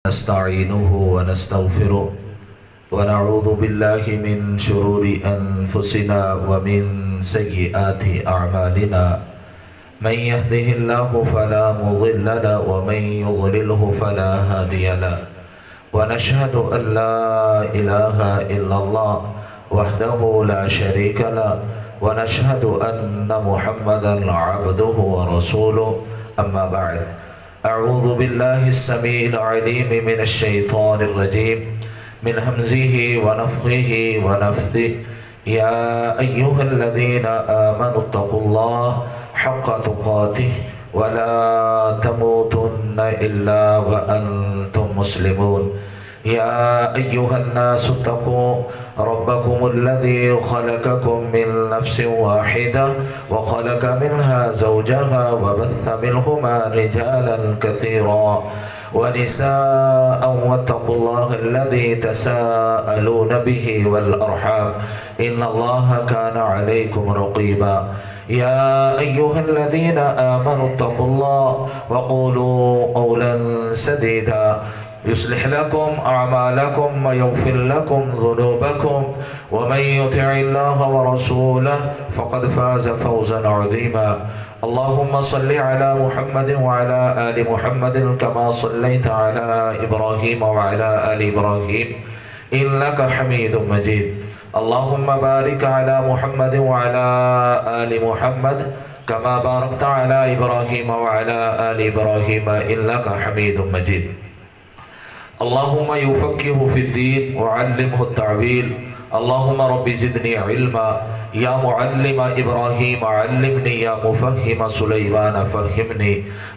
نستعينه ونستغفره ونعوذ بالله من شرور أنفسنا ومن سيئات أعمالنا من يهده الله فلا مضل له ومن يضلله فلا هادي له ونشهد أن لا إله إلا الله وحده لا شريك له ونشهد أن محمدا عبده ورسوله أما بعد أعوذ بالله السميع العليم من الشيطان الرجيم من همزه ونفخه ونفثه يا أيها الذين آمنوا اتقوا الله حق تقاته ولا تموتن إلا وأنتم مسلمون يا أيها الناس اتقوا ربكم الذي خلقكم من نفس واحدة وخلق منها زوجها وبث منهما رجالا كثيرا ونساء واتقوا الله الذي تساءلون به والأرحام إن الله كان عليكم رقيبا يا أيها الذين آمنوا اتقوا الله وقولوا قولا سديدا يصلح لكم أعمالكم ويغفر لكم ذنوبكم ومن يطع الله ورسوله فقد فاز فوزا عظيما اللهم صل على محمد وعلى آل محمد كما صليت على إبراهيم وعلى آل إبراهيم إنك حميد مجيد اللهم بارك على محمد وعلى آل محمد كما باركت على إبراهيم وعلى آل إبراهيم إنك حميد مجيد اللهم يفقهه في الدين وعلمه التعويل اللهم رب زدني علما يا معلم إبراهيم علمني يا مفهم سليمان فهمني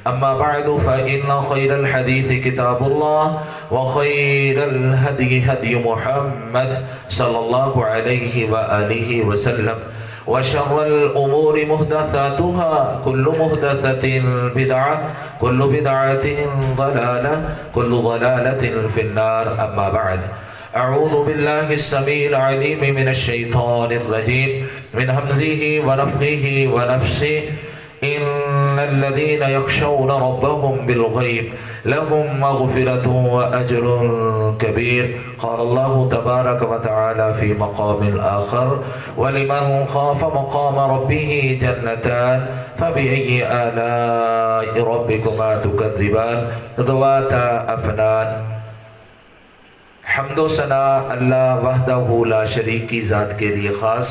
أما بعد فإن خير الحديث كتاب الله وخير الهدي هدي محمد صلى الله عليه وآله وسلم وشر الأمور محدثاتها كل محدثة بدعة كل بدعة ضلالة كل ضلالة في النار أما بعد أعوذ بالله السميع العليم من الشيطان الرجيم من همزه ونفخه ونفسه إن الذين يخشون ربهم بالغيب لهم مغفرة وأجر كبير قال الله تبارك وتعالى في مقام آخر ولمن خاف مقام ربه جنتان فبأي آلاء ربكما تكذبان ذواتا أفنان حمد و ثنا اللہ وحدہ لا شریک کی ذات کے لیے خاص،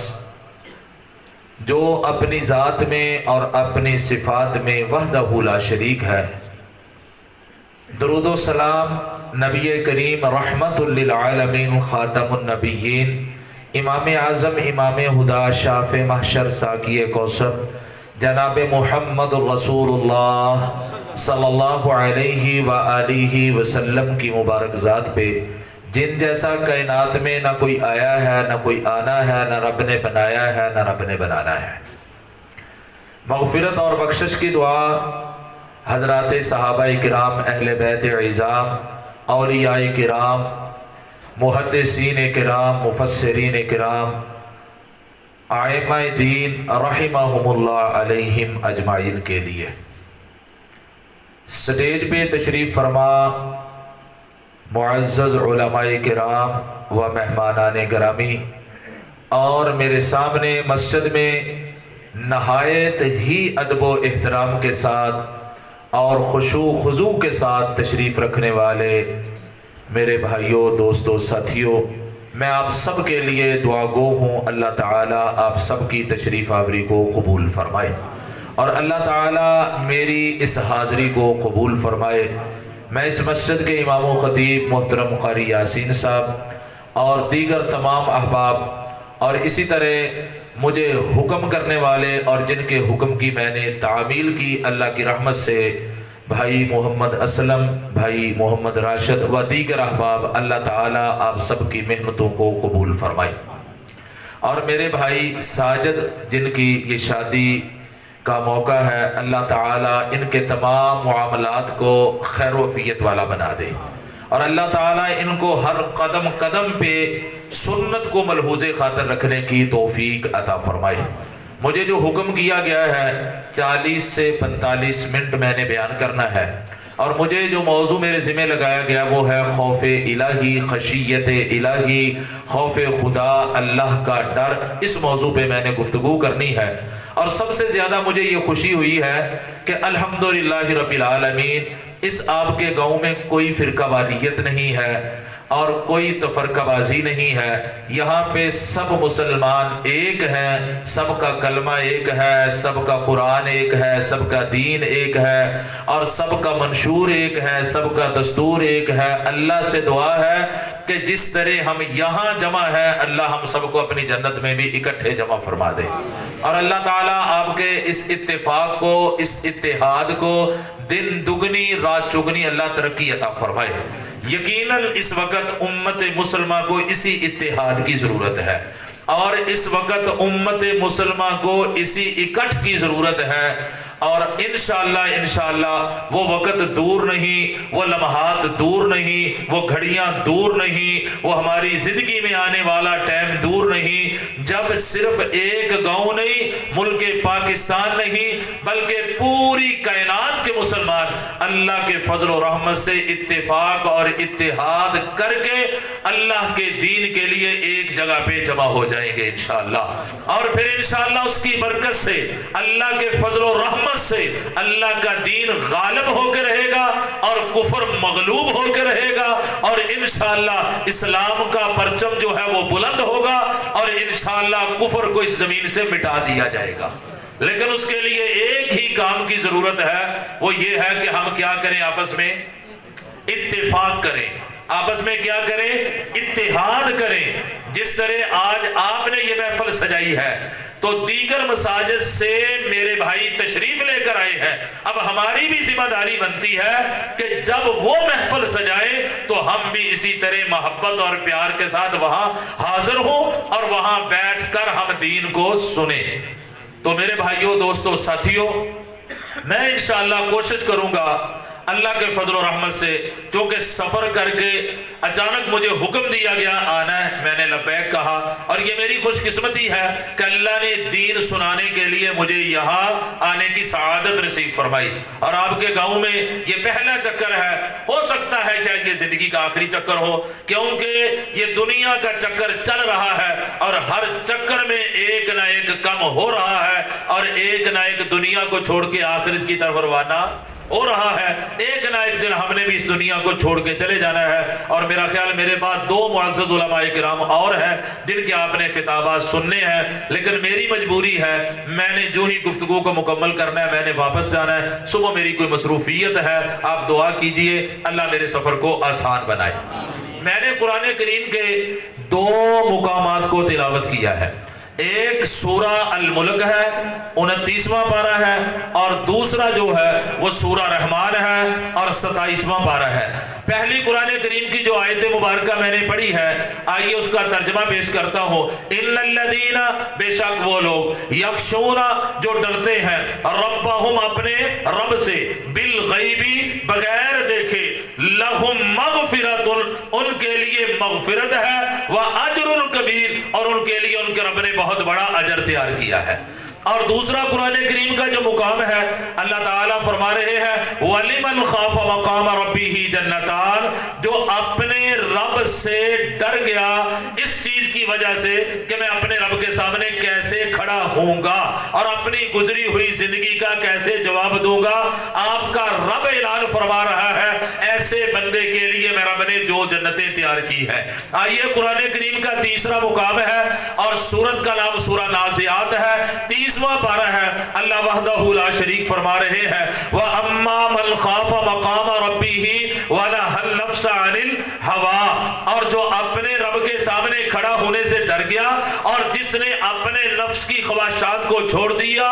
جو اپنی ذات میں اور اپنی صفات میں وحدہ لا شریک ہے۔ درود و سلام نبی کریم رحمت للعالمین خاتم النبیین امام اعظم امام ہدا شاف محشر ساقی کوثر جناب محمد الرسول اللہ صلی اللہ علیہ وآلہ وسلم کی مبارک ذات پہ، جن جیسا کائنات میں نہ کوئی آیا ہے نہ کوئی آنا ہے، نہ رب نے بنایا ہے نہ رب نے بنانا ہے۔ مغفرت اور بخشش کی دعا حضرات صحابہ کرام، اہل بیت عظام، اولیاء کرام، محدثین کرام، مفسرین کرام، ائمہ دین رحمہم اللہ علیہم اجمعین کے لیے۔ سٹیج پہ تشریف فرما معزز علماء کرام و مہمانان گرامی، اور میرے سامنے مسجد میں نہایت ہی ادب و احترام کے ساتھ اور خشوع و خضوع کے ساتھ تشریف رکھنے والے میرے بھائیوں، دوستوں، ساتھیوں، میں آپ سب کے لیے دعا گو ہوں اللہ تعالیٰ آپ سب کی تشریف آوری کو قبول فرمائے، اور اللہ تعالیٰ میری اس حاضری کو قبول فرمائے۔ میں اس مسجد کے امام و خطیب محترم قاری یاسین صاحب اور دیگر تمام احباب، اور اسی طرح مجھے حکم کرنے والے اور جن کے حکم کی میں نے تعمیل کی اللہ کی رحمت سے، بھائی محمد اسلم، بھائی محمد راشد و دیگر احباب، اللہ تعالیٰ آپ سب کی محنتوں کو قبول فرمائے۔ اور میرے بھائی ساجد جن کی یہ شادی کا موقع ہے، اللہ تعالیٰ ان کے تمام معاملات کو خیر و عافیت والا بنا دے، اور اللہ تعالیٰ ان کو ہر قدم قدم پہ سنت کو ملحوظ خاطر رکھنے کی توفیق عطا فرمائے۔ مجھے جو حکم کیا گیا ہے 40 سے 45 منٹ میں نے بیان کرنا ہے، اور مجھے جو موضوع میرے ذمہ لگایا گیا وہ ہے خوف الہی، خشیت الہی، خوف خدا، اللہ کا ڈر۔ اس موضوع پہ میں نے گفتگو کرنی ہے، اور سب سے زیادہ مجھے یہ خوشی ہوئی ہے کہ الحمدللہ رب العالمین اس آپ کے گاؤں میں کوئی فرقہ واریت نہیں ہے اور کوئی تفرقہ بازی نہیں ہے۔ یہاں پہ سب مسلمان ایک ہیں، سب کا کلمہ ایک ہے، سب کا قرآن ایک ہے، سب کا دین ایک ہے، اور سب کا منشور ایک ہے، سب کا دستور ایک ہے۔ اللہ سے دعا ہے کہ جس طرح ہم یہاں جمع ہیں، اللہ ہم سب کو اپنی جنت میں بھی اکٹھے جمع فرما دے، اور اللہ تعالیٰ آپ کے اس اتفاق کو، اس اتحاد کو دن دگنی رات چگنی اللہ ترقی عطا فرمائے۔ یقیناً اس وقت امت مسلمہ کو اسی اتحاد کی ضرورت ہے، اور اس وقت امت مسلمہ کو اسی اکٹھ کی ضرورت ہے، اور انشاءاللہ وہ وقت دور نہیں، وہ لمحات دور نہیں، وہ گھڑیاں دور نہیں، وہ ہماری زندگی میں آنے والا ٹائم دور نہیں جب صرف ایک گاؤں نہیں، ملک پاکستان نہیں، بلکہ پوری کائنات کے مسلمان اللہ کے فضل و رحمت سے اتفاق اور اتحاد کر کے اللہ کے دین کے لیے ایک جگہ پہ جمع ہو جائیں گے انشاءاللہ، اور پھر انشاءاللہ اس کی برکت سے، اللہ کے فضل و رحمت سے اللہ کا دین غالب ہو کے رہے گا اور کفر مغلوب ہو کے رہے گا، اور انشاءاللہ اسلام کا پرچم جو ہے وہ بلند ہوگا، اور انشاءاللہ کفر کو اس زمین سے مٹا دیا جائے گا۔ لیکن اس کے لیے ایک ہی کام کی ضرورت ہے، وہ یہ ہے کہ ہم کیا کریں؟ آپس میں اتفاق کریں، آپس میں کیا کریں؟ اتحاد کریں۔ جس طرح آج آپ نے یہ محفل سجائی ہے تو دیگر مساجد سے میرے بھائی تشریف لے کر آئے ہیں، اب ہماری بھی ذمہ داری بنتی ہے کہ جب وہ محفل سجائیں تو ہم بھی اسی طرح محبت اور پیار کے ساتھ وہاں حاضر ہوں اور وہاں بیٹھ کر ہم دین کو سنیں۔ تو میرے بھائیوں، دوستوں، ساتھیوں، میں انشاءاللہ کوشش کروں گا اللہ کے فضل و رحمت سے، چونکہ سفر کر کے اچانک مجھے حکم دیا گیا آنا ہے، میں نے لبیک کہا، اور یہ میری خوش قسمتی ہے کہ اللہ نے دین سنانے کے لیے مجھے یہاں آنے کی سعادت نصیب فرمائی، اور آپ کے گاؤں میں یہ پہلا چکر ہے، ہو سکتا ہے شاید یہ زندگی کا آخری چکر ہو، کیونکہ یہ دنیا کا چکر چل رہا ہے اور ہر چکر میں ایک نہ ایک کم ہو رہا ہے، اور ایک نہ ایک دنیا کو چھوڑ کے آخرت کی طرف روانہ ہو رہا ہے۔ ایک نہ ایک دن ہم نے بھی اس دنیا کو چھوڑ کے چلے جانا ہے، اور میرا خیال میرے بعد 2 معزز علماء کرام اور ہیں جن کے آپ نے خطابات سننے ہیں، لیکن میری مجبوری ہے، میں نے جو ہی گفتگو کو مکمل کرنا ہے میں نے واپس جانا ہے، صبح میری کوئی مصروفیت ہے، آپ دعا کیجئے اللہ میرے سفر کو آسان بنائے۔ میں نے قرآن کریم کے 2 مقامات کو تلاوت کیا ہے، ایک سورہ الملک ہے 29واں پارہ ہے، اور دوسرا جو ہے وہ سورہ رحمان ہے اور 27واں پارہ ہے۔ پہلی قرآن کریم کی جو آیت مبارکہ میں نے پڑھی ہے، آئیے اس کا ترجمہ پیش کرتا ہوں۔ ان الذین، بے شک وہ لوگ، یخشون، جو ڈرتے ہیں، ربہم، اپنے رب سے، بالغیبی، بغیر دیکھے، لہم مغفرت، ان کے لیے مغفرت ہے، واجر کبیر، اور ان کے لیے ان کے رب نے بہت بڑا اجر تیار کیا ہے۔ اور دوسرا قرآن کریم کا جو مقام ہے، اللہ تعالیٰ فرما رہے ہیں وَلِمَنْ خَافَ مَقَامَ رَبِّهِ جَنَّتَانِ، جو اپنے رب سے ڈر گیا اس چیز کی وجہ سے کہ میں اپنے رب کے سامنے کیسے کھڑا ہوں گا اور اپنی گزری ہوئی زندگی کا کیسے جواب دوں گا، آپ کا رب اعلان فرما رہا ہے ایسے بندے کے لیے میں رب نے جو جنتیں تیار کی ہے۔ آئیے قرآن کریم کا تیسرا مقام ہے، اور سورت کا نام سورہ نازعات ہے، 30واں پارہ ہے۔ اللہ وحدہ لا شریک فرما رہے ہیں وَأَمَّا مَنْ خَافَ مَقَامَ رَبِّهِ وَنَهَى النَّفْسَ عَنِ الْهَوَىٰ، اور جو اپنے رب کے سامنے کھڑا ہونے سے ڈر گیا اور جس نے اپنے نفس کی خواہشات کو چھوڑ دیا،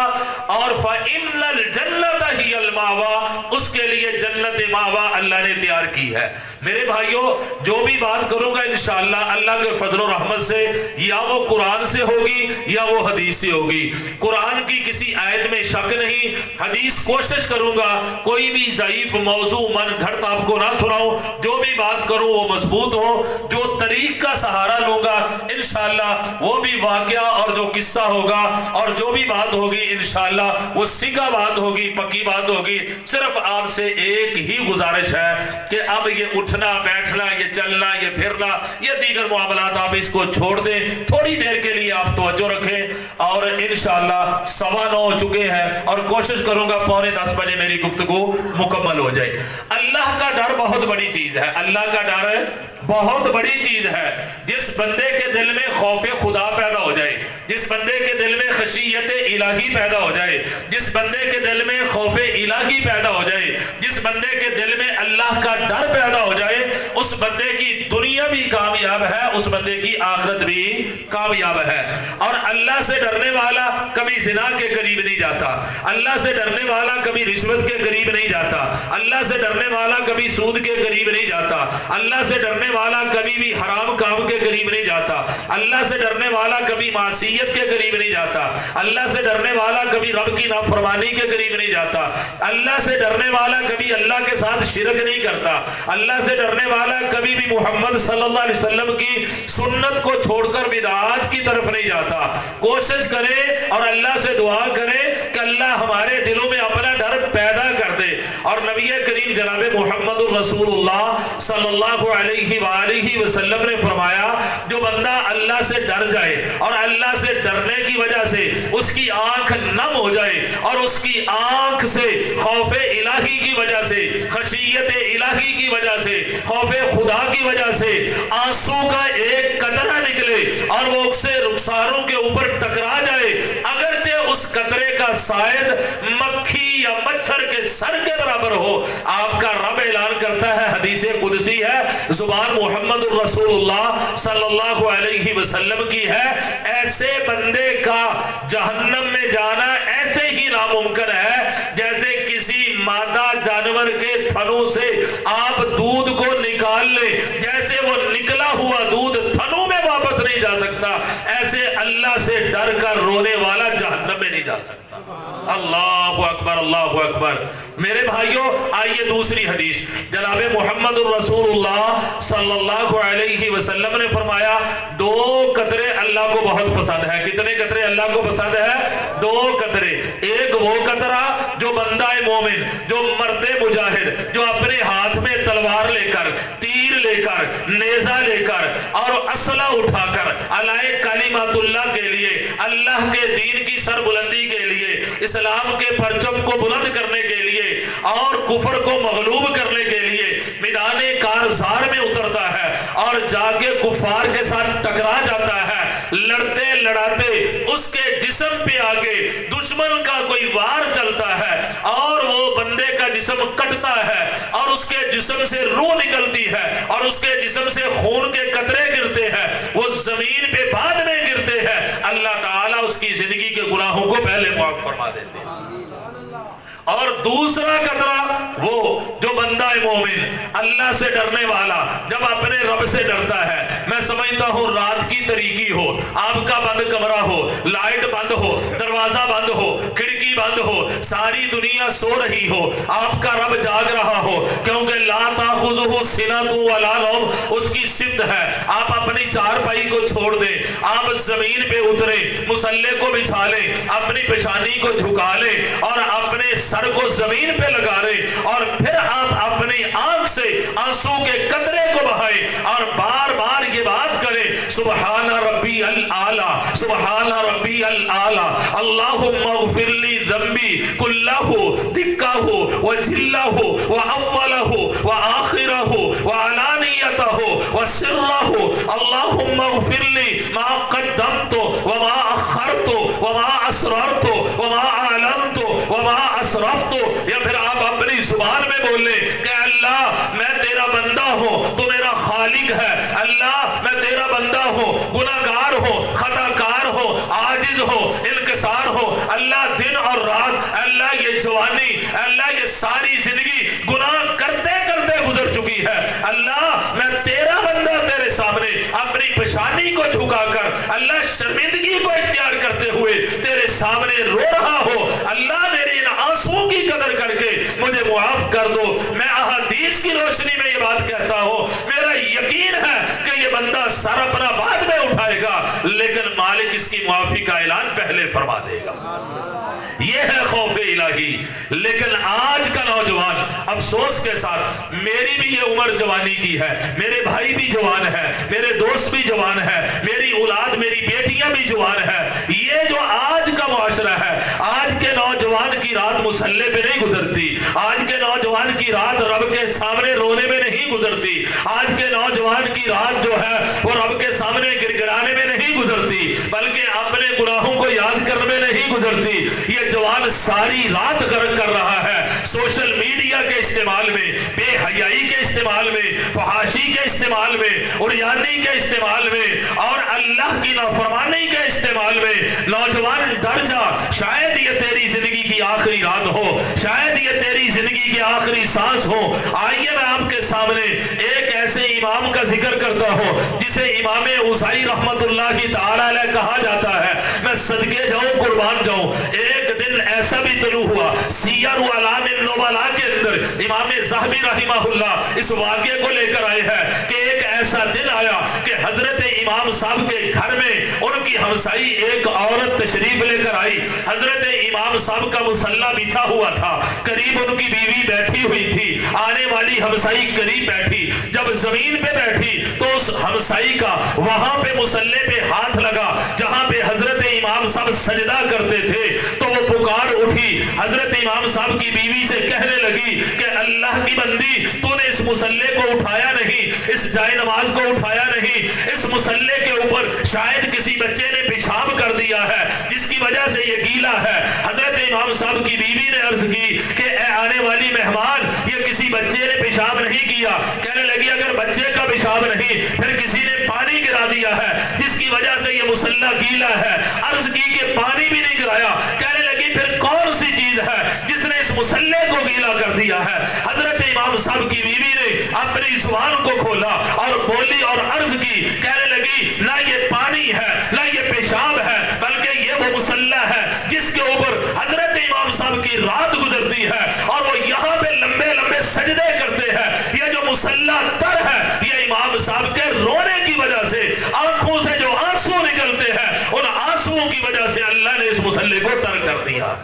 اور فَإِنَّ الْجَنَّةَ هِيَ الْمَأْوَىٰ، اس کے لیے جنت ماوا اللہ نے تیار کی ہے۔ میرے بھائیوں، جو بھی بات کروں گا انشاءاللہ اللہ کے فضل و رحمت سے یا وہ قرآن سے ہوگی یا وہ حدیث سے ہوگی۔ قرآن کی کسی آیت میں شک نہیں، حدیث کوشش کروں گا کوئی بھی ضعیف موضوع من گھڑت آپ کو نہ سناؤں، جو بھی بات کروں وہ مضبوط ہو، جو طریق کا سہارا لوں گا ہوگا انشاءاللہ وہ بھی واقعہ اور جو قصہ ہوگا اور جو بھی بات ہوگی انشاءاللہ وہ سیکھا بات ہوگی، پکی بات ہوگی۔ صرف آپ سے ایک ہی گزارش ہے کہ اب یہ اٹھنا بیٹھنا، یہ چلنا، یہ پھرنا، یہ دیگر معاملات آپ اس کو چھوڑ دیں، تھوڑی دیر کے لیے آپ توجہ رکھیں، اور انشاءاللہ 9:15 ہو چکے ہیں اور کوشش کروں گا 9:45 بجے میری گفتگو مکمل ہو جائے۔ اللہ کا ڈر بہت بڑی چیز ہے، اللہ کا ڈر بہت بڑی چیز ہے۔ جس بندے کے دل میں خوف خدا پیدا ہو جائے، جس بندے کے دل میں خشیت الہی پیدا ہو جائے، جس بندے کے دل میں خوف الہی پیدا ہو جائے، جس بندے کے دل میں اللہ کا ڈر پیدا ہو جائے، اس بندے کی دنیا بھی کامیاب ہے، اس بندے کی آخرت بھی کامیاب ہے۔ اور اللہ سے ڈرنے والا کبھی زنا کے قریب نہیں جاتا، اللہ سے ڈرنے والا کبھی رشوت کے قریب نہیں جاتا، اللہ سے ڈرنے والا کبھی سود کے قریب نہیں جاتا، اللہ سے ڈرنے والا کبھی بھی حرام کام کے قریب نہیں جاتا، اللہ سے ڈرنے والا کبھی معصیت کے قریب نہیں جاتا، اللہ سے ڈرنے والا کبھی رب کی نافرمانی کے قریب نہیں جاتا، اللہ سے ڈرنے والا کبھی اللہ کے ساتھ شرک نہیں کرتا، اللہ سے ڈرنے والا کبھی بھی محمد صلی اللہ علیہ وسلم کی سنت کو چھوڑ کر بدعات کی طرف نہیں جاتا۔ کوشش کریں اور اللہ سے دعا کریں کہ اللہ ہمارے دلوں میں اپنا ڈر پیدا کر دے۔ اور نبی کریم جناب محمد الرسول اللہ صلی اللہ علیہ وآلہ وسلم نے فرمایا جو بندہ اللہ سے ڈر جائے اور اللہ سے ڈرنے کی وجہ سے اس کی آنکھ نم ہو جائے اور اس کی آنکھ سے خوف الہی کی وجہ سے، خشیت الہی کی وجہ سے، خوف خدا کی وجہ سے آنسو کا ایک قطرہ نکلے اور وہ اسے رخساروں کے اوپر ٹکرا جائے، اگرچہ اس قطرے کا سائز مکھی یا مچھر کے سر کے برابر ہو، آپ کا رب اعلان کرتا ہے، حدیث قدسی ہے، زبان محمد الرسول اللہ صلی اللہ علیہ وسلم کی ہے، ایسے بندے کا جہنم میں جانا ایسے ہی ناممکن ہے جیسے کسی مادہ جانور کے تھنوں سے آپ دودھ کو نکال لیں، جیسے وہ نکلا ہوا دودھ تھنوں میں واپس نہیں جا سکتا، ایسے اللہ سے ڈر کر رونے والا جہنم میں نہیں جا سکتا۔ اللہ اکبر، اللہ اکبر۔ میرے بھائیوں، آئیے دوسری حدیث، جناب محمد الرسول اللہ صلی اللہ علیہ وسلم نے فرمایا 2 قطرے اللہ کو بہت پسند ہے۔ کتنے قطرے اللہ کو پسند ہے؟ 2 قطرے۔ ایک وہ قطرہ جو بندہ مومن، جو مرد مجاہد، جو اپنے ہاتھ میں تلوار لے کر، تیر لے کر، نیزہ لے کر اور اسلحہ اٹھا کر علائے کلمات اللہ کے لیے، اللہ کے دین کی سربلندی کے لیے، اسلام کے پرچم کو بلند کرنے کے لیے اور کفر کو مغلوب کرنے کے لیے میدان کارزار میں اترتا ہے اور جا کے کفار کے ساتھ ٹکرا جاتا ہے، لڑتے لڑاتے اس کے جسم پہ آگے دشمن کا کوئی وار چلتا ہے اور وہ بندے کا جسم کٹتا ہے اور اس کے جسم سے روح نکلتی ہے اور اس کے جسم سے خون کے قطرے گرتے ہیں، وہ زمین پہ بعد میں گرتے ہیں، اللہ تعالیٰ اس کی زندگی کے گناہوں کو پہلے معاف فرما دیتے ہیں۔ اور دوسرا قطرہ وہ جو بندہ مومن اللہ سے ڈرنے والا جب اپنے رب سے ڈرتا ہے، میں سمجھتا ہوں رات کی تاریکی ہو، آپ کا بند کمرہ ہو، لائٹ بند ہو، دروازہ بند ہو، کھڑکی بند ہو، ساری دنیا سو رہی ہو، آپ کا رب جاگ رہا ہو، کیونکہ لا تاخذہ سنۃ ولا نوم اس کی صفت ہے۔ آپ اپنی چارپائی کو چھوڑ دیں، آپ زمین پہ اتریں، مصلے کو بچھا لیں، اپنی پیشانی کو جھکا لیں اور اپنے سر کو زمین پہ لگا لیں اور پھر آپ اپنی آنکھ سے آنسو کے قطرے کو بہائیں اور بار بار یہ بات کریں، سبحان ربی الاعلی، سبحان ربی الاعلی، اللہم اغفر لی ذنبی کلہ دکہ وجلہ واولہ وآخرہ وعلانیتہ وسرہ، اللہم اغفر لی ما قدمت وما اخرت وما اسررت وما اعلنت وما اسرفت۔ یا پھر آپ اپنی زبان میں بول لیں کہ اللہ میں تیرا بندہ ہوں، تو میرا خالق ہے، اللہ میں تیرا بندہ ہوں، گناہگار ہوں، خطا کار ہوں، عاجز ہوں، انکسار ہوں، اللہ دن اور رات، اللہ یہ جوانی، اللہ یہ ساری زندگی گناہ کرتے کرتے گزر چکی ہے، اللہ میں تیرا بندہ تیرے سامنے اپنی پیشانی کو جھکا کر اللہ شرمندگی کو اختیار کرتے ہوئے تیرے سامنے رو رہا ہو، اللہ میری ان آنسوں کی قدر کر کے مجھے معاف کر دو۔ میں احادیث کی روشنی میں یہ بات کہتا ہوں، میرا یقین ہے کہ یہ بندہ سر اپنا بعد میں اٹھائے گا لیکن مالک اس کی معافی کا اعلان پہلے فرما دے گا. یہ ہے خوف الہی. لیکن آج کا نوجوان افسوس کے ساتھ، میری بھی یہ عمر جوانی کی ہے، میرے بھائی بھی جوان ہے، میرے دوست بھی جوان ہے، میری اولاد میری بیٹیاں بھی جوان ہے، یہ جو آج کا معاشرہ ہے، آج کے نوجوان کی رات مسلح پہ نہیں گزرتی، آج کے نوجوان کی رات رب کے سامنے رونے میں نہیں گزرتی، آج کے نوجوان کی رات جو ہے وہ رب کے سامنے گر گرانے میں نہیں گزرتی، بلکہ اپنے گناہوں کو یاد کرنے میں نہیں گزرتی. یہ جوان ساری رات غرق کر رہا ہے سوشل میڈیا کے استعمال میں، بے حیائی کے استعمال میں، فحاشی کے استعمال میں، عریانی کے استعمال میں، اور اللہ کی نافرمانی کے استعمال میں. نوجوان ڈر جا، شاید یہ تیری زندگی کی آخری رات ہو، شاید یہ تیری زندگی کی آخری سانس ہو. آئیے میں آپ کے سامنے ایک ایسے امام کا ذکر کرتا ہوں جسے امام اوزاعی رحمت اللہ تعالی علیہ کہا جاتا ہے. میں صدقے جاؤں قربان جاؤں. ایک دن ایسا بھی طلوع ہوا سیر اعلام النبلاء کے اندر امام ذہبی رحمہ اللہ اس واقعے کو لے کر آئے ہیں کہ ایک ایسا دن آیا کہ حضرت امام صاحب کے گھر میں ان کی ہمسائی ایک عورت تشریف لے کر آئی. حضرت امام صاحب کا مصلی بچھا ہوا تھا، قریب ان کی بیوی بیٹھی ہوئی تھی، آنے والی ہمسائی قریب بیٹھی. جب زمین پہ بیٹھی تو اس ہمسائی کا وہاں پہ مصلی پہ ہاتھ لگا جہاں پہ حضرت امام صاحب سجدہ کرتے تھے. تو وہ پکار اٹھی، حضرت امام صاحب کی بیوی سے کہنے لگی کہ اللہ کی بندی، تو نے اس مصلی کو اٹھایا نہیں، اس جائے نماز کو اٹھایا نہیں، اس مصلی کے اوپر شاید کسی بچے نے پیشاب کر دیا ہے جس کی وجہ سے یہ گیلا ہے. حضرت امام صاحب کی بیوی نے عرض کی کہ اے آنے والی مہمان، یہ کسی بچے نے پیشاب نہیں کیا. کہنے لگی اگر بچے کا پیشاب نہیں پھر کسی نے پانی گرا دیا ہے جس کی وجہ سے یہ مصلی گیلا ہے. عرض کی کہ پانی بھی نہیں گرایا. کہنے لگی پھر کون سی چیز ہے جس نے اس مصلی کو گیلا کر دیا ہے؟ حضرت امام صاحب کی بیوی نے اپنی زبان کو کھولا اور بولی اور عرض کی، کہنے لگی نہ یہ پانی ہے نہ یہ پیشاب ہے بلکہ یہ وہ مصلی ہے جس کے اوپر حضرت امام صاحب کی رات گزرتی ہے اور وہ یہاں پہ لمبے لمبے سجدے کرتے ہیں. یہ جو مصلی تر ہے یہ امام صاحب کے رونے کی وجہ سے، آنکھوں سے جو آنسو نکلتے ہیں ان آنسوؤں کی وجہ سے اللہ نے اس مصلی کو تر کر دیا.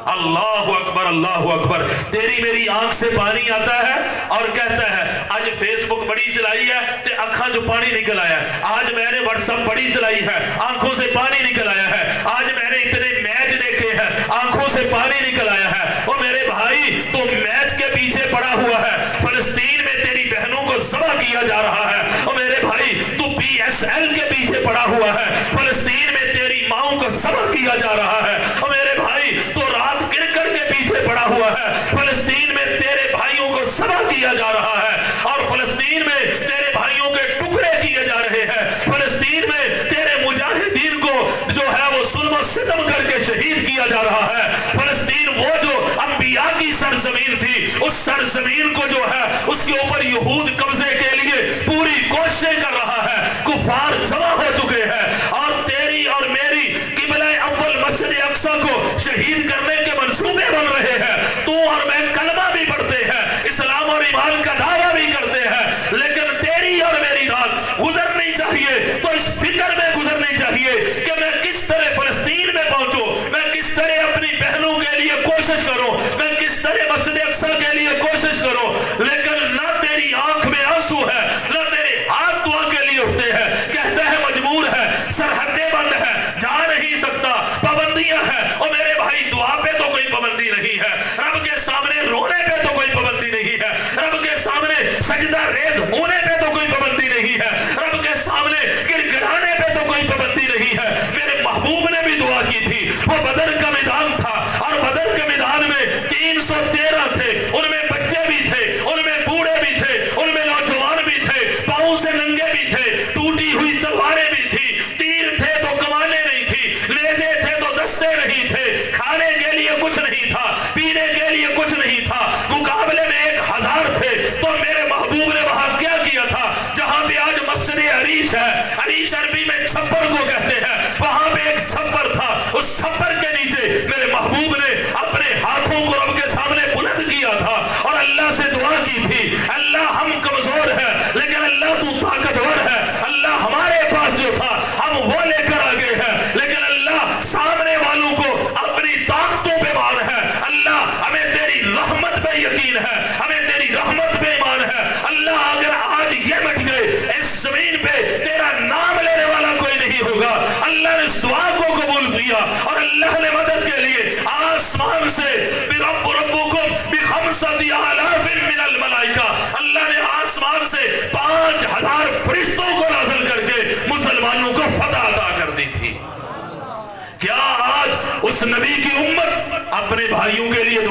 اللہ اکبر اللہ اکبر. تیری میری آنکھ سے پانی آتا ہے اور کہتا ہے آج فیس بک بڑی چلائی ہے تے آنکھاں جو پانی نکل آیا ہے، آج میں نے واٹس ایپ بڑی چلائی ہے آنکھوں سے پانی نکل آیا ہے، آج میں نے اتنے میچ دیکھے ہیں آنکھوں سے پانی نکل آیا ہے. اور میرے بھائی تو میچ کے پیچھے پڑا ہوا ہے، فلسطین میں تیری بہنوں کو ذبح کیا جا رہا ہے. اور میرے بھائی تو PSL کے پیچھے پڑا ہوا ہے، فلسطین میں تیری ماؤں کو ذبح کیا جا رہا ہے. اور میرے بھائی تو رات کرکٹ کے پیچھے پڑا ہوا ہے، فلسطین میں تیرے بھائیوں کو ذبح کیا جا رہا ہے اور فلسطین میں تیرے بھائیوں کے ٹکڑے کیے جا رہے ہیں. فلسطین میں تیرے مجاہدین کو جو ہے وہ ظلم و ستم کر کے شہید کیا جا رہا ہے. فلسطین وہ جو انبیاء کی سرزمین تھی، اس سرزمین کو جو ہے اس کے اوپر یہود قبضے کے لیے پوری کوششیں کر رہا ہے. کفار جمع ہو چکے ہیں اور تیری اور میری قبلہ اول مسجد اقصی کو شہید کرنے کے منصوبے بن رہے ہیں. تو اور میں کلمہ بھی پڑھتے ہیں، اسلام اور ایمان کا دعویٰ بھی کرتے ہیں، لیکن تیری اور میری رات گزرنی چاہیے تو اس فکر میں گزرنی چاہیے کہ میں کس طرح فلسطین میں پہنچوں، میں کس طرح اپنی بہنوں کے لیے کوشش کروں، میں کس طرح مسجد اقصی کے لیے کوشش کروں. لیکن نہ تیری آنکھ میں آنسو ہے نہ تیرے ہاتھ دعا کے لیے اٹھتے ہیں. کہتا ہے مجبور ہے، سرحدیں بند ہے، جا نہیں سکتا، پابندیاں ہیں. اور میرے بھائی دعا پہ تو کوئی پابندی نہیں ہے، رب کے سامنے رونے پہ تو کوئی پابندی نہیں ہے، رب کے سامنے سجدہ ریز ہونے پہ تو کوئی پابندی نہیں ہے، رب کے سامنے گر گڑانے پہ تو کوئی پابندی نہیں ہے. میرے محبوب نے بھی دعا کی تھی. وہ بدر کا میدان تھا اور بدر کے میدان میں 313 تھے، ان میں بچے بھی تھے، ان میں بوڑھے بھی تھے، ان میں نوجوان بھی تھے، پاؤں سے ننگے بھی تھے، ٹوٹی ہوئی تلواریں بھی تھی، تیر تھے تو کمانیں نہیں تھی، نیزے تھے تو دستے نہیں تھے، کھانے کے لیے کچھ نہیں تھا، پینے کے لیے کچھ نہیں تھا، مقابلے میں 1000 تھے. تو میرے محبوب نے وہاں کیا کیا تھا؟ جہاں پہ آج مسجد عریش ہے، عریش عربی میں چھپر کو کہتے ہیں، وہاں پہ ایک چھپر تھا. اس چھپر کے نیچے میرے محبوب نے اپنے ہاتھوں کو رب کے سامنے بلند کیا تھا اور اللہ سے دعا کی تھی، اللہ ہم کمزور ہیں لیکن اللہ تو طاقتور ہے،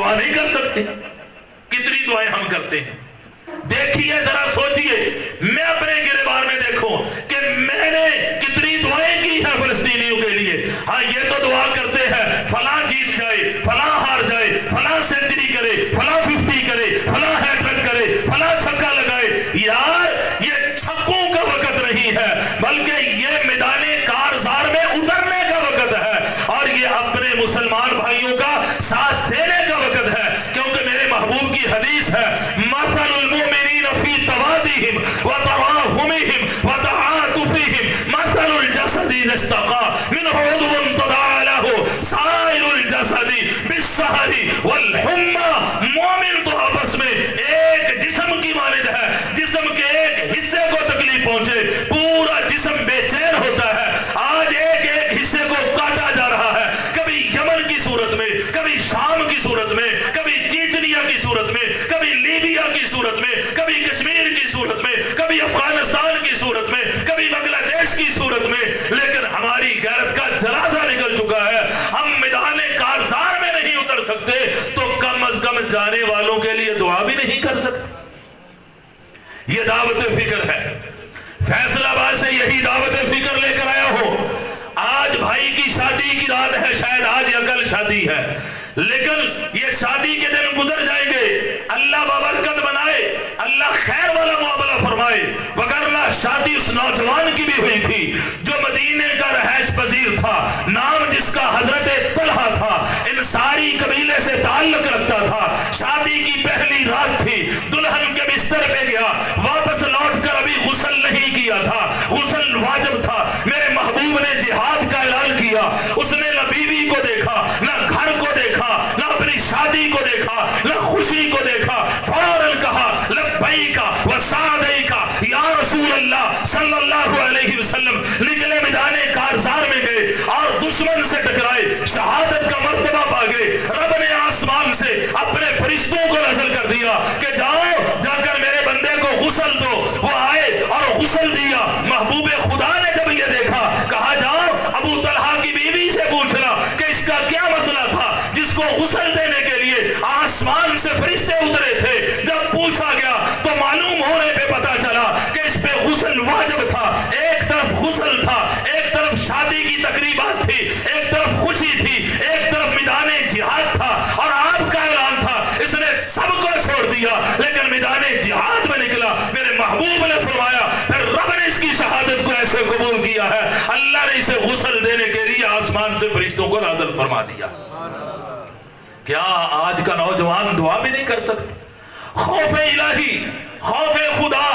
دعا نہیں کر سکتے؟ کتنی دعائیں ہم کرتے ہیں؟ دیکھیے ذرا سوچئے، میں اپنے گریبان میں دیکھوں کہ میں نے کتنی دعائیں کی ہیں فلسطینیوں کے لیے۔ ہاں یہ تو دعا کرتے ہیں فلاں جیت جائے، فلاں ہار جائے، فلاں سینچری کرے، فلاں 50 کرے، فلاں ہیٹرک کرے، فلاں چھکا لگائے۔ یار یہ چھکوں کا وقت نہیں ہے، بلکہ یہ میدان کارزار میں اترنے کا وقت ہے، اور یہ اپنے مسلمان بھائیوں کا ساتھ دینے کا وقت ہے، کیونکہ میرے محبوب کی حدیث ہے مثل المؤمنین فی توادہم وتراحمہم وتعاطفہم مثل الجسد اذا استقى منہ عضو تداعی لہ سائر الجسد بالسہر والحمى۔ مومن تو آپس میں ایک جسم کی مانند ہے، جسم کے ایک حصے کو تکلیف پہنچے پورا جسم بے چین ہوتا ہے۔ آج ایک ایک حصے کو کاٹا جا رہا ہے، کبھی یمن کی صورت میں، کبھی شام کی صورت میں، کبھی چیچنیا کی صورت میں، کبھی لیبیا کی صورت میں، کبھی کشمیر کی صورت میں، کبھی افغانستان کی صورت میں، کبھی بنگلہ دیش کی صورت میں، لیکن ہماری غیرت کا جنازہ نکل چکا ہے۔ ہم میدان کارزار میں نہیں اتر سکتے تو کم از کم جانے والوں کے لیے دعا بھی نہیں کر سکتے۔ یہ دعوت فکر ہے، فیصل آباد سے یہی دعوت فکر لے کر آیا ہو۔ آج بھائی کی شادی کی رات ہے، شاید آج یا کل شادی ہے، لیکن یہ شادی کے دن گزر جائیں گے، اللہ بابرکت بنائے، اللہ خیر والا معاملہ فرمائے۔ وگرنہ شادی اس نوجوان کی بھی ہوئی تھی جو مدینے کا رہائش پذیر تھا، نام جس کا حضرت طلحہ تھا، انصاری قبیلے سے تعلق رکھتا تھا۔ شادی کی پہلی رات تھی، دلہن کے بستر پہ گیا، واپس لوٹ کر ابھی غسل نہیں کیا تھا، غسل واجب تھا۔ میرے محبوب نے جہاد کا اعلان کیا، اس نے نہ بیوی کو دیکھا، نہ گھر کو دیکھا، نہ اپنی شادی کو دیکھا، نہ خوشی کو دیکھا، فوراً کہا لبیک وسعدیک یا رسول اللہ صلی اللہ علیہ وسلم۔ نکلے میدان کارزار میں گئے اور دشمن سے ٹکرائے، شہادت کا مرتبہ پا گئے۔ رب نے آسمان سے اپنے فرشتوں کو نازل کر دیا کہ جاؤ جا کر میرے بندے کو غسل دو۔ وہ آئے اور غسل دیا۔ محبوب خدا نے جب یہ دیکھا کہا جاؤ ابو طلحہ کی بیوی سے پوچھنا کہ اس کا کیا مسئلہ تھا جس کو غسل دینے کے لیے آسمان سے فرشتے اترے تھے۔ جب پوچھا گیا تو معلوم ہونے پہ پتا چلا کہ اس پہ غسل واجب تھا۔ ایک طرف غسل تھا، ایک طرف شادی کی تقریبات تھی، ایک طرف خوشی تھی، ایک طرف میدان جہاد تھا، اور آپ کا اعلان تھا۔ اس نے سب کو چھوڑ دیا لیکن میدان جہاد میں نکلا۔ میرے محبوب نے فرمایا پھر رب نے اس کی شہادت کو ایسے قبول کیا ہے، اللہ نے اسے غسل دینے کے لیے آسمان سے فرشتوں کو نازل فرما دیا۔ کیا آج کا نوجوان دعا بھی نہیں کر سکتا؟ خوف الہی، خوف خدا،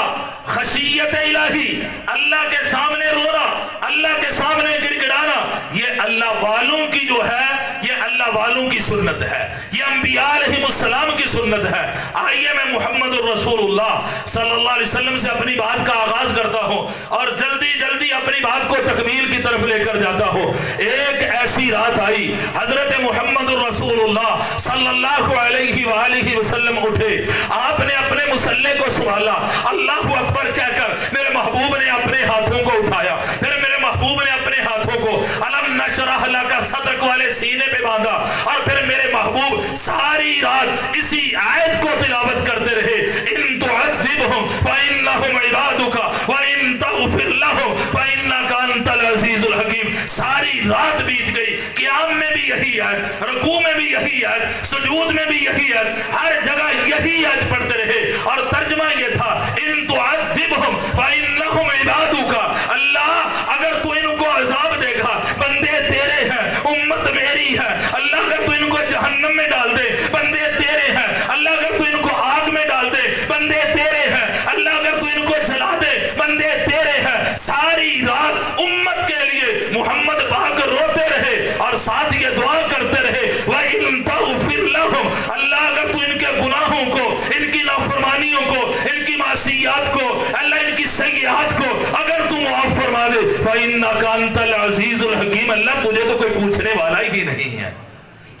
خشیت الہی، اللہ کے سامنے رونا، اللہ کے سامنے گڑگڑانا، یہ اللہ والوں کی جو ہے، یہ اللہ والوں کی سنت ہے، یہ انبیاء علیہ السلام کی سنت ہے۔ آئیے میں محمد الرسول اللہ صلی اللہ علیہ وسلم سے اپنی بات کا آغاز کرتا ہوں اور جلدی جلدی اپنی بات کو تکمیل کی طرف لے کر جاتا ہوں۔ ایک ایسی رات آئی، حضرت محمد الرسول اللہ صلی اللہ علیہ وآلہ وسلم اٹھے، آپ نے اپنے مسلح کو سنبھالا، اللہ اکبر کہہ کر میرے محبوب نے اپنے ہاتھوں کو اٹھایا، پھر میرے محبوب نے اپنے ہاتھوں کو الم نشرح لک صدرک والے سینے پہ باندھا، اور پھر میرے محبوب ساری رات اسی آیت کو تلاوت کرتے رہے، ان تعذبہم فإنہم عبادک وإن تغفر لہم فإنک انت العزیز الحکیم۔ ساری رات بیت گئی، قیام میں بھی یہی آیت، رکوع میں بھی یہی آیت، سجود میں بھی یہی آیت، ہر جگہ یہی آیت پڑھتے رہے، اور ترجمہ یہ تھا ان تعذبہم فإنہم عبادک، اللہ اگر تو ان کو عذاب دے گا، بندے تیرے ہیں، امت میری ہے، اللہ اگر تو ان کو جہنم میں ڈال دے، بندے تیرے ہیں، اللہ اگر تو ان کو آگ میں ڈال دے، بندے تیرے ہیں، اللہ اگر تو ان کو جلا دے، بندے تیرے ہیں۔ ساری رات امت کے لیے محمد پاک روتے رہے اور ساتھ یہ دعا کرتے رہے وَإِن تَغْفِرْ لَهُمْ، اللہ اگر تو ان کے گناہوں کو، ان کی نافرمانیوں کو، ان کی معصیات کو، اللہ ان کی سیئات کو اگر تو معاف فرما دے فَإِنَّكَ أَنْتَ الْعَزِيزُ الْحَكِيمُ، اللہ تجھے تو کوئی پوچھنے والا ہی نہیں ہے۔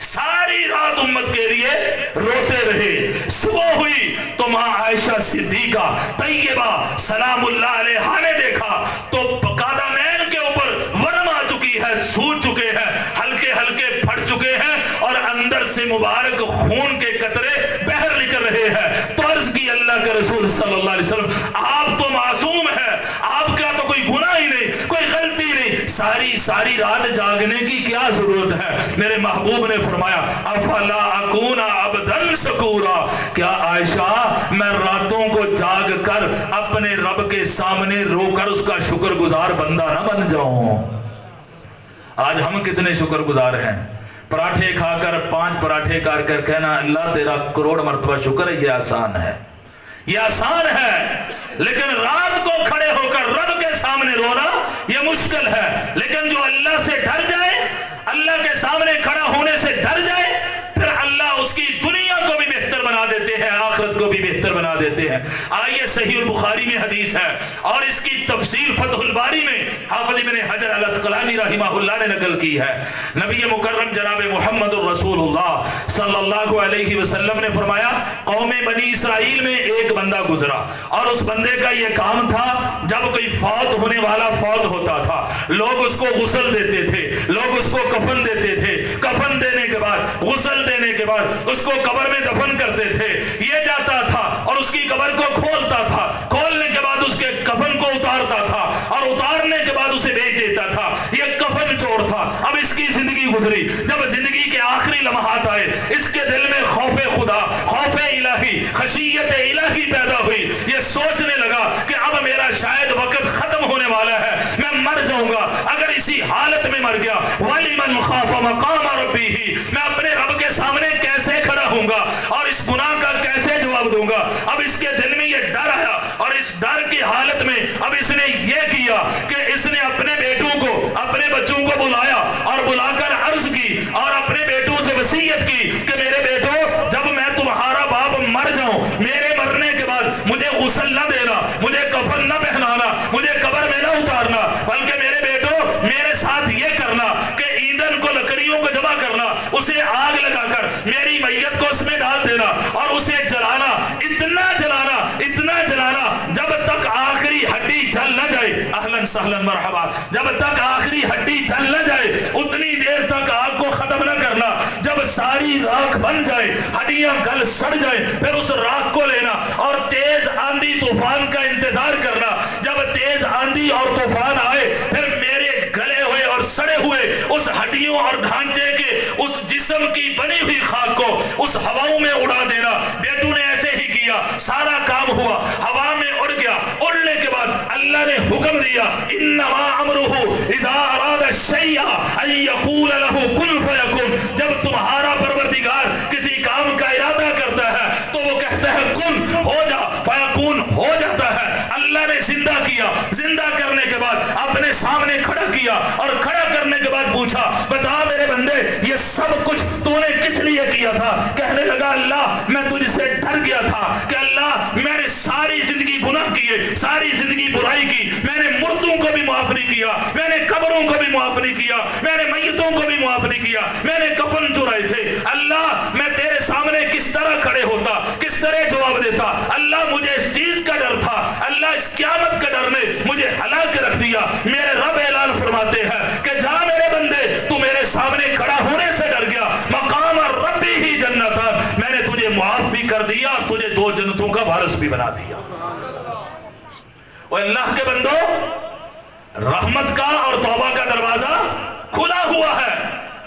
ساری رات امت کے لیے روتے رہے۔ صبح ہوئی تو ماں عائشہ صدیقہ طیبہ سلام اللہ علیہا نے دیکھا تو قدمین کے اوپر ورم آ چکی ہے، سوج چکے ہیں، ہلکے ہلکے پھٹ چکے ہیں، اور اندر سے مبارک خون کے قطرے بہر نکل رہے ہیں۔ تو عرض کی اللہ کے رسول صلی اللہ علیہ وسلم آپ تو معصوم ہیں، آپ کا تو کوئی گناہ ہی نہیں، کوئی غلطی نہیں، ساری رات جاگنے کی کیا ضرورت ہے؟ میرے محبوب نے فرمایا افلا اکون عبدا شکورا، کیا عائشہ میں راتوں کو جاگ کر اپنے رب کے سامنے رو کر اس کا شکر گزار بندہ نہ بن جاؤں؟ آج ہم کتنے شکر گزار ہیں؟ پراٹھے کھا کر 5 پراٹھے کار کر کہنا اللہ تیرا کروڑ مرتبہ شکر ہے، یہ آسان ہے، یہ آسان ہے، لیکن رات کو کھڑے ہو کر رب کے سامنے رونا یہ مشکل ہے۔ لیکن جو اللہ سے ڈر جائے، اللہ کے سامنے کھڑا ہونے سے ڈر جائے، پھر اللہ اس کی دنیا کو بھی بہتر بنا دیتے ہیں، آخرت کو بھی بہتر بنا دیتے ہیں۔ آئیے صحیح البخاری میں حدیث ہے اور اس کی تفسیر فتح الباری میں حافظ ابن حجر العسقلانی رحمہ اللہ نے نقل کی ہے۔ نبی مکرم جناب محمد الرسول اللہ صلی اللہ علیہ وسلم نے فرمایا قوم بنی اسرائیل میں ایک بندہ گزرا اور اس بندے کا یہ کام تھا جب کوئی فوت ہونے والا فوت ہوتا تھا لوگ اس کو غسل دیتے تھے، لوگ اس کو کفن دیتے تھے، کفن دینے کے بعد غسل دینے کے بعد اس کو قبر میں دفن کرتے تھے، یہ جاتا تھا اور اس کی قبر کو کھولتا تھا، کھولنے کے بعد اس کے کفن کو اتارتا تھا اور اتارنے کے بعد اسے بیچ دیتا تھا، یہ کفن چور تھا۔ اب اس کی زندگی گزری، جب زندگی کے آخری لمحات آئے اس کے دل میں خوف خدا، خوف الہی، خشیت الہی پیدا ہوئی، یہ سوچنے لگا کہ اب میرا شاید وقت ختم ہونے والا ہے، میں مر جاؤں گا، اگر اسی حالت میں مر گیا وَلِمَنْ خَافَ مَقَامَ رَبِّهِ، میں اپنے رب کے سامنے کیسے کھڑا ہوں گا اور اس گناہ کا کیسے جواب دوں گا؟ اب اس کے دل میں یہ ڈر آیا اور اس ڈر کی حالت میں اب اس نے یہ کیا کہ اس نے اپنے بیٹوں کو، اپنے بچوں کو بلایا اور بلا کر عرض کی اور اپنے بیٹوں سے وصیت کی کہ میرے بیٹوں جب میں تمہارا باپ مر جاؤں، میرے مرنے کے بعد مجھے غسل نہ دینا، مجھے کفن نہ پہنانا، مجھے قبر میں نہ اتارنا، بلکہ میرے بیٹوں میرے ساتھ یہ کرنا کہ ایندھن کو، لکڑیوں کو جمع کرنا، اسے آگ لگا کر میری میت کو اس میں ڈال دینا اور اسے جلانا، اتنا جلانا جب تک آخری ہڈی جل نہ جائے، اہلاً سہلاً مرحبا، جب تک آخری ہڈی جل نہ جائے اتنی دیر تک آگ کو ختم نہ کرنا، جب ساری راکھ بن جائے، ہڈیاں گل سڑ جائے، پھر اس راکھ کو لینا اور تیز آندھی طوفان کا انتظار کرنا، جب تیز آندھی اور طوفان آئے پھر میرے گلے ہوئے اور سڑے ہوئے اس ہڈیوں اور ڈھانچے کے اس جسم کی بنی ہوئی خاک کو اس ہواؤں میں اڑا دینا۔ بیٹوں نے ایسے ہی کیا، سارا کام ہوا، ہوا میں اڑ گیا، اڑنے کے بعد اللہ نے حکم دیا انما امرہ اذا اراد الشیء ان یقول له کن فیکن، جب تمہارا پروردگار کسی کام کا ارادہ کرتا ہے تو وہ کہتا ہے کن، ہو جا، فیکون، ہو جاتا ہے۔ اللہ نے زندہ کیا، زندہ کرنے کے بعد اپنے سامنے کھڑا کیا اور کھڑا کرنے کے بعد پوچھا بتا میرے بندے یہ سب کچھ تو نے کس لیے کیا تھا؟ کہنے لگا اللہ میں تجھ سے ڈر گیا تھا کہ اللہ میں نے ساری زندگی گناہ کیے، ساری زندگی برائی کی، میں نے مردوں کو بھی معاف نہیں کیا، میں نے قبروں کو بھی معاف نہیں کیا، میں نے میتوں کو بھی معاف نہیں کیا، میں نے کفن چرائے تھے، اللہ میں تیرے سامنے کس طرح کھڑے ہوتا، کس طرح جواب دیتا؟ اللہ مجھے اس چیز کا ڈر تھا، اللہ اس قیامت کے ڈر نے مجھے ہلا کے رکھ دیا۔ میرے رب اعلان فرماتے ہیں کہ جا میرے بندے تو میرے سامنے کھڑا ہونے سے ڈر گیا، مقام ربی ہی جنتا، میں نے تجھے معاف بھی کر دیا اور تجھے 2 جنتوں کا وارث بھی بنا دیا۔ اور اللہ کے بندو رحمت کا اور توبہ کا دروازہ کھلا ہوا ہے،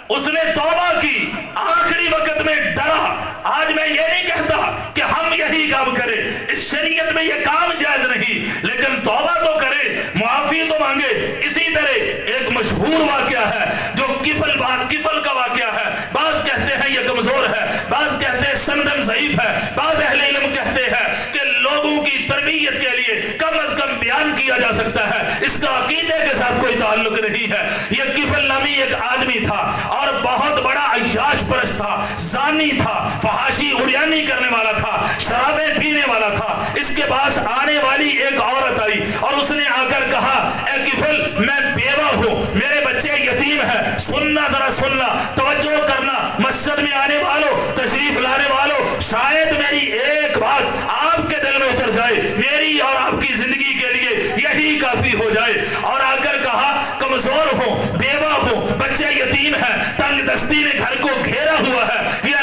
اس نے توبہ کی، آخری وقت میں ڈرا۔ آج میں یہ نہیں کہتا کہ ہم یہی کام کریں، اس شریعت میں یہ کام جائز نہیں، لیکن توبہ تو کرے، معافی تو مانگے۔ اسی طرح ایک مشہور واقعہ ہے جو کفل کا واقعہ ہے، بعض کہتے ہیں یہ کمزور ہے، بعض کہتے ہیں سندن ضعیف ہے، بعض اہل علم کہتے ہیں کہ لوگوں کی تربیت کے لیے کم از کم بیان کیا جا سکتا ہے، اس کا عقیدے کے ساتھ کوئی تعلق نہیں ہے۔ یہ کفل نامی ایک آدمی تھا اور بہت بڑا عیاش پرست تھا، زانی تھا، فحاشی اڑیانی کرنے والا تھا، شرابیں پینے والا تھا۔ اس کے پاس آنے والی ایک عورت آئی اور اس نے آ کر کہا اے کفل میں بیوہ ہوں، میرے بچے یتیم ہیں، سننا ذرا سننا، توجہ کرنا، مسجد میں آنے والوں، تشریف لانے والوں، شاید میری ایک بات آپ کے دل میں اتر جائے، میری اور آپ کی زندگی کے لیے یہی کافی ہو جائے۔ اور آ کر کہا کمزور ہوں، بیوہ ہوں، بچے یتیم ہیں، تنگ دستی نے گھر کو گھیرا ہوا ہے، یہ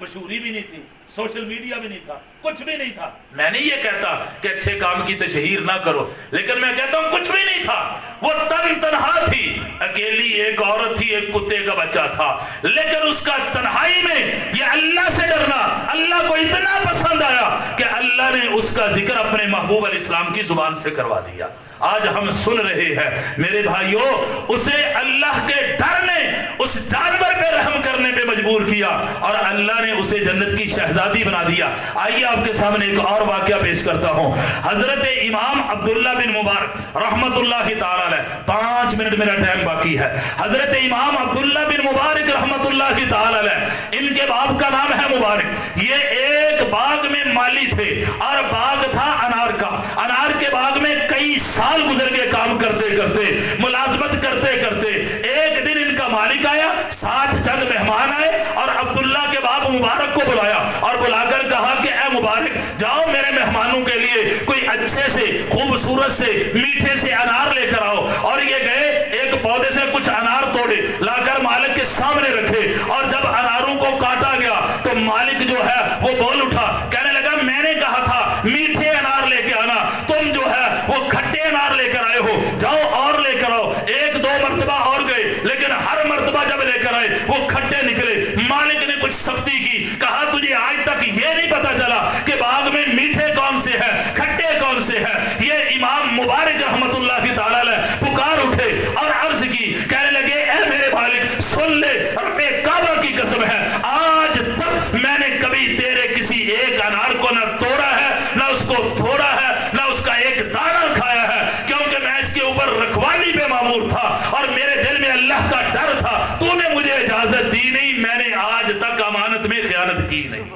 مشہوری بھی نہیں تھی، سوشل میڈیا بھی نہیں تھا، کچھ بھی نہیں تھا. میں نہیں یہ کہتا کہ اچھے کام کی تشہیر نہ کرو، لیکن میں کہتا ہوں کچھ بھی نہیں تھا. وہ تنہا تھی، اکیلی ایک عورت تھی، ایک کتے کا بچہ تھا، لیکن اس کا تنہائی میں یہ اللہ سے ڈرنا اللہ کو اتنا پسند آیا کہ اللہ نے اس کا ذکر اپنے محبوب علیہ السلام کی زبان سے کروا دیا. آج ہم سن رہے ہیں میرے بھائیوں، اسے اللہ کے ڈر نے اس جانور پہ رحم کرنے پہ مجبور کیا اور اللہ نے اسے جنت کی شہزادی بنا دیا. آئیے آپ کے سامنے ایک اور واقعہ پیش کرتا ہوں. حضرت امام عبداللہ بن مبارک رحمت اللہ تعالی علیہ، 5 منٹ میرا ٹائم باقی ہے. حضرت امام عبداللہ بن مبارک رحمت اللہ تعالی علیہ، ان کے باپ کا نام ہے مبارک. یہ ایک باغ میں مالی تھے اور باغ تھا انار کا. انار کے باغ میں کئی سال گزر کے کام کرتے کرتے، ملازمت کرتے کرتے ایک دن ان کا مالک آیا، ساتھ چند مہمان آئے اور عبداللہ کے باپ مبارک کو بلایا اور بلا کر کہا کہ اے مبارک، جاؤ میرے مہمانوں کے لیے کوئی اچھے سے خوبصورت سے میٹھے سے انار لے کر آؤ. اور یہ گئے، ایک پودے سے کچھ انار توڑے لا کر مالک کے سامنے رکھے اور جب اناروں کو کاٹا گیا تو مالک جو ہے وہ بول اٹھا، کہنے لگا میں نے کہا تھا میٹھے انار لے کے آنا، تم جو ہے وہ کھٹے انار لے کر آئے ہو، جاؤ اور لے کر آؤ. 1-2 مرتبہ اور گئے، لیکن ہر مرتبہ جب لے کر آئے وہ کھٹے نکلے. مالک نے کچھ سختی کی، کہا تجھے آج تک یہ نہیں پتا چلا کہ باغ میں میٹھے کون سے ہیں کھٹے کون سے ہیں؟ یہ امام مبارک رحمت اللہ تعالی علیہ پکار اٹھے اور عرض کی، کہنے لگے اے میرے مالک سن لے، رب کعبہ کی قسم ہے آج تک میں نے کبھی تیرے کسی ایک انار کو نہ توڑا ہے، نہ اس کو توڑا ہے، نہ اس کا ایک دانہ کھایا ہے، کیونکہ میں اس کے اوپر رکھوالی پہ مامور تھا اور میرے دل میں اللہ کا ڈر تھا. تو نے مجھے اجازت دی نہیں، میں نے آج تک امانت میں خیانت کی نہیں.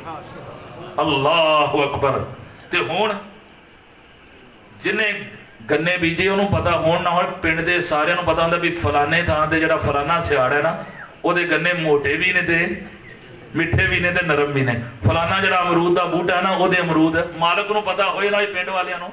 اللہ اکبر. تے ہون جنہیں گنے بیجے انہوں پتا ہون نہ ہو، پنڈ دے سارے انہوں پتا ہوں بھی فلانے تھان دے جڑا فلانا سیاڑ ہے نا وہ دے گنے موٹے بھی نے دے مٹھے بھی نے تے نرم بھی نے. فلانا جڑا امرود دا بوٹا ہے نا وہ دے امرود ہے، مالک نو پتا ہوئے نا پنڈ والے نو.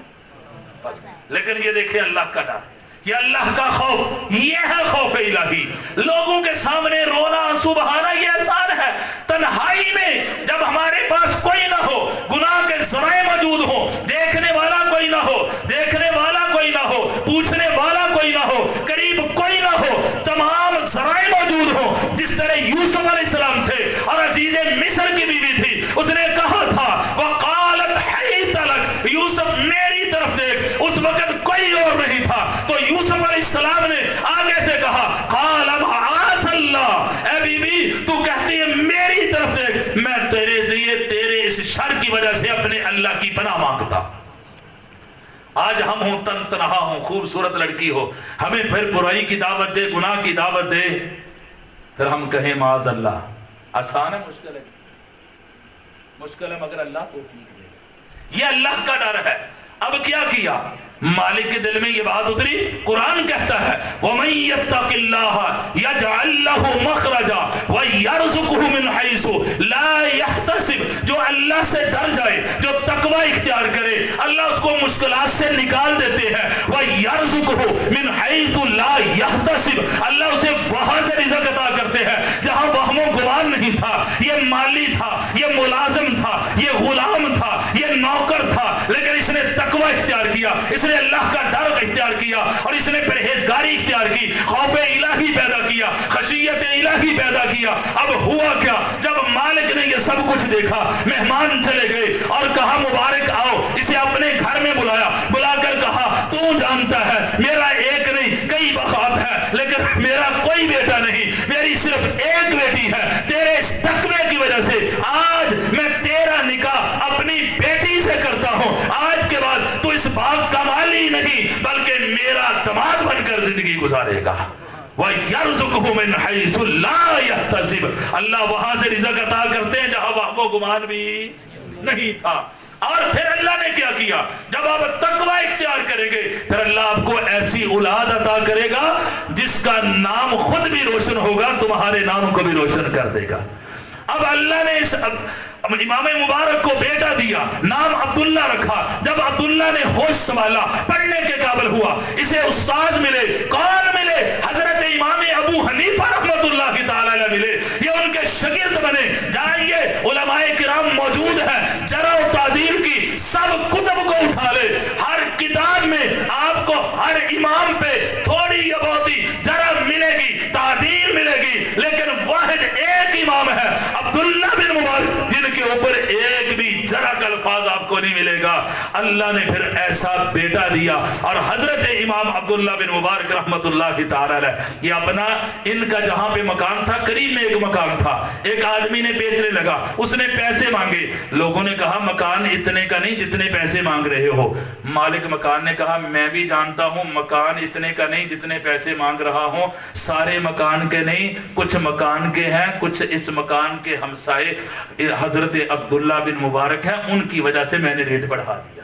لیکن یہ دیکھیں اللہ کا ڈر، یہ اللہ کا خوف، یہ ہے خوف الہی. لوگوں کے سامنے رونا آنسو بہانا یہ آسان ہے، تنہائی میں جب ہمارے پاس کوئی نہ ہو، گناہ کے ذرائع موجود ہو، دیکھنے والا کوئی نہ ہو، دیکھنے والا کوئی نہ ہو، پوچھنے والا کوئی نہ ہو، قریب کوئی نہ ہو، تمام ذرائع موجود ہو. جس طرح یوسف علیہ السلام تھے اور عزیز مصر کی بیوی تھی، اس نے کہا تھا وقالت حیت لک، یوسف میری طرف دیکھ. اس وقت کوئی اور نہیں تھا تو یوسف علیہ السلام نے آگے سے کہا قال معاذ اللہ، اے بی بی تو کہتی ہے میری طرف دیکھ، میں تیرے لیے تیرے اس شر کی وجہ سے اپنے اللہ کی پناہ مانگتا. آج ہم ہوں تنہا ہوں، خوبصورت لڑکی ہو، ہمیں پھر برائی کی دعوت دے، گناہ کی دعوت دے، پھر ہم کہیں معاذ اللہ. آسان ہے مشکل ہے؟ مشکل ہے مگر اللہ توفیق دے. یہ اللہ کا ڈر ہے. اب کیا کیا؟ مالک کے دل میں یہ بات اتری. قرآن کہتا ہے وَمَن يَتَّقِ اللَّهَ يَجْعَلْ لَهُ مَخْرَجًا وَيَرْزُقْهُ مِنْ حَيْثُ لَا يَحْتَسِبُ. جو اللہ سے ڈر جائے، جو تقوی اختیار کرے، اللہ اس کو مشکلات سے نکال دیتے ہیں. وَيَرْزُقْهُ مِنْ حَيْثُ لَا يَحْتَسِبُ. اللہ اسے وہاں سے رزق عطا کرتے ہیں جہاں وہم و گمان نہیں تھا. یہ مالی تھا، یہ ملازم تھا، یہ غلام تھا، یہ نوکر تھا، لیکن اس نے تقوی اختیار کیا، اس نے اللہ کا ڈر اختیار کیا اور اس نے پرہیزگاری اختیار کی، خوف الہی پیدا کیا، خشیت الہی پیدا کیا. اب ہوا کیا؟ جب مالک نے یہ سب کچھ دیکھا، مہمان چلے گئے اور کہا مبارک آؤ. اسے اپنے گھر میں بلایا، بلا کر کہا تو جانتا ہے میرا ایک نہیں کئی بغاوت ہے، لیکن میرا کوئی بیٹا نہیں، میری صرف ایک بیٹی ہے. تیرے اس تقوی کی وجہ سے آج میں تیرا نکاح اپنی بیٹی سے کرتا ہوں. آج کے بعد تو اس باغ کا مالی نہیں بلکہ میرا داماد بن کر زندگی گزارے گا. وَيَرْزُقْهُ مِنْ حَيْثُ لَا يَحْتَسِبُ. اللہ وہاں سے رزق عطا کرتے ہیں جہاں وہم و گمان بھی نہیں تھا. اور پھر اللہ نے کیا کیا؟ جب آپ تقوی اختیار کریں گے پھر اللہ آپ کو ایسی اولاد عطا کرے گا جس کا نام خود بھی روشن ہوگا، تمہارے نام کو بھی روشن کر دے گا. اب اللہ نے اس امام مبارک کو بیٹا دیا، نام عبداللہ رکھا. جب عبداللہ نے ہوش سنبھالا، پڑھنے کے قابل ہوا، اسے استاد ملے. کون ملے؟ حضرت امام ابو حنیفہ رحمت اللہ تعالی علیہ ملے. یہ ان کے شاگرد بنے. جائیے علماء اللہ نے پھر ایسا بیٹا دیا. اور حضرت امام عبداللہ بن مبارک رحمت اللہ تعالی علیہ یہ اپنا ان کا جہاں پہ مکان تھا قریب میں ایک مکان تھا, ایک آدمی نے بیچنے لگا, اس نے پیسے مانگے. لوگوں نے کہا مکان اتنے کا نہیں جتنے پیسے مانگ رہے ہو. مالک مکان نے کہا میں بھی جانتا ہوں مکان اتنے کا نہیں جتنے پیسے مانگ رہا ہوں, سارے مکان کے نہیں, کچھ مکان کے ہیں, کچھ اس مکان کے ہمسائے حضرت عبداللہ بن مبارک ہیں, ان کی وجہ سے میں نے ریٹ بڑھا دیا.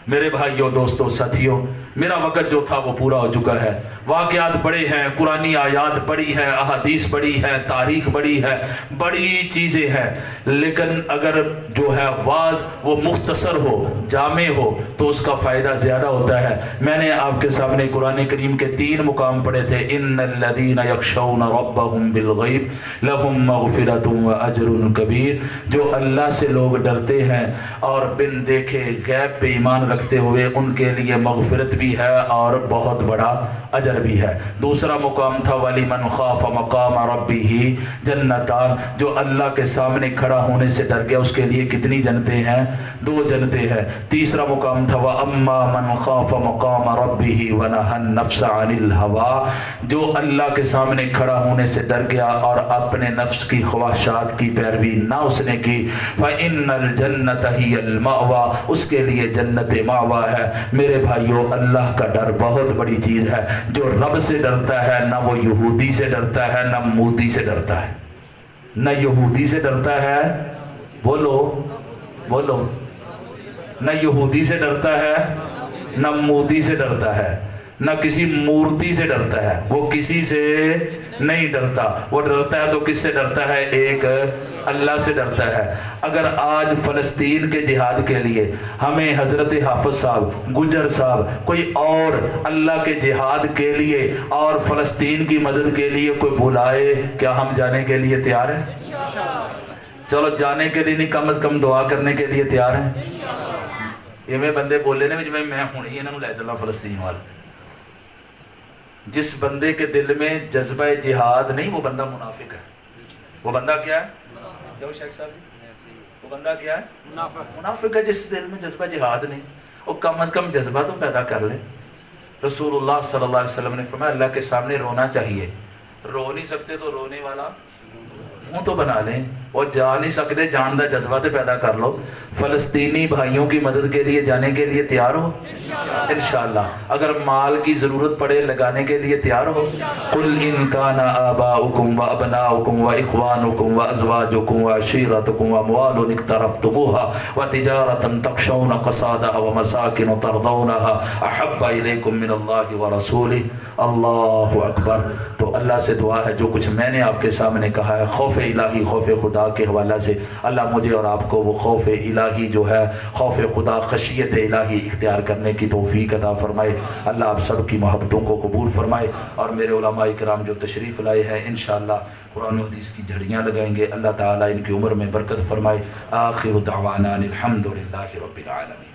میرے بھائیوں دوستوں ساتھیوں, میرا وقت جو تھا وہ پورا ہو چکا ہے. واقعات بڑے ہیں, قرآنی آیات بڑی ہیں, احادیث بڑی ہیں, تاریخ بڑی ہے, بڑی چیزیں ہیں, لیکن اگر جو ہے واز وہ مختصر ہو, جامع ہو تو اس کا فائدہ زیادہ ہوتا ہے. میں نے آپ کے سامنے قرآن کریم کے 3 مقام پڑھے تھے. ان الذین یخشون ربهم بالغیب لہم مغفرۃ واجر کبیر. جو اللہ سے لوگ ڈرتے ہیں اور بن دیکھے غیب پہ ایمان رکھتے ہوئے ان کے لیے مغفرت بھی ہے اور بہت بڑا اجر بھی ہے. دوسرا مقام تھا وَلِمَنْ خَافَ مَقَامَ رَبِّهِ جنتان. جو اللہ کے سامنے کھڑا ہونے سے ڈر گیا اس کے لیے کتنی جنتیں ہیں؟ 2 جنتیں ہیں. تیسرا مقام تھا وَأَمَّا مَنْ خَافَ مَقَامَ رَبِّهِ وَنَهَى النَّفْسَ عَنِ الْهَوَىٰ. جو اللہ کے سامنے کھڑا ہونے سے ڈر گیا اور اپنے نفس کی خواہشات کی پیروی نہ اس نے کی, فَإِنَّ الْجَنَّةَ هِيَ الْمَأْوَىٰ. اس کے لیے جنت مأوا ہے. میرے بھائیوں اللہ کا ڈر بہت بڑی چیز ہے. جو رب سے ڈرتا ہے نہ وہ یہودی سے ڈرتا ہے نہ مودی سے ڈرتا ہے. نہ یہودی سے ڈرتا ہے, بولو بولو, نہ یہودی سے ڈرتا ہے نہ مودی سے ڈرتا ہے, نہ کسی مورتی سے ڈرتا ہے. وہ کسی سے نہیں ڈرتا. وہ ڈرتا ہے تو کس سے ڈرتا ہے؟ ایک اللہ سے ڈرتا ہے. اگر آج فلسطین کے جہاد کے لیے ہمیں حضرت حافظ صاحب, گجر صاحب, کوئی اور اللہ کے جہاد کے لیے اور فلسطین کی مدد کے لیے کوئی بلائے, کیا ہم جانے کے لیے تیار ہیں؟ چلو جانے کے لیے نہیں, کم از کم دعا کرنے کے لیے تیار ہیں. یہ میں بندے بولے نا میں ہوں ہی انہوں لے چلا فلسطین والے. جس بندے کے دل میں جذبہ جہاد نہیں وہ بندہ منافق ہے. وہ بندہ کیا ہے؟ شیخ صاحب وہ بندہ کیا ہے؟ منافق ہے. جس دل میں جذبہ جہاد نہیں, وہ کم از کم جذبہ تو پیدا کر لے. رسول اللہ صلی اللہ علیہ وسلم نے فرمایا اللہ کے سامنے رونا چاہیے. رو نہیں سکتے تو رونے والا منہ تو بنا لیں. اور جا نہیں سکتے جان دا جذبہ تو پیدا کر لو. فلسطینی بھائیوں کی مدد کے لیے جانے کے لیے تیار ہو انشاءاللہ. اگر مال کی ضرورت پڑے لگانے کے لیے تیار ہو. قل ان کان آباؤکم وابناؤکم واخوانکم وازواجکم وعشیرتکم واموال اقترفتموها وتجارة تخشون کسادها ومساکن ترضونها احب الیکم من اللہ ورسولہ. اللہ اکبر. تو اللہ سے دعا ہے جو کچھ میں نے آپ کے سامنے کہا ہے خوف الہی, خوف خدا کے حوالہ سے, اللہ مجھے اور آپ کو وہ خوف الہی جو ہے, خوف خدا, خشیت الہی اختیار کرنے کی توفیق عطا فرمائے. اللہ آپ سب کی محبتوں کو قبول فرمائے. اور میرے علماء کرام جو تشریف لائے ہیں انشاءاللہ قرآن و حدیث کی جھڑیاں لگائیں گے. اللہ تعالیٰ ان کی عمر میں برکت فرمائے. آخر دعوانا الحمدللہ رب العالمین.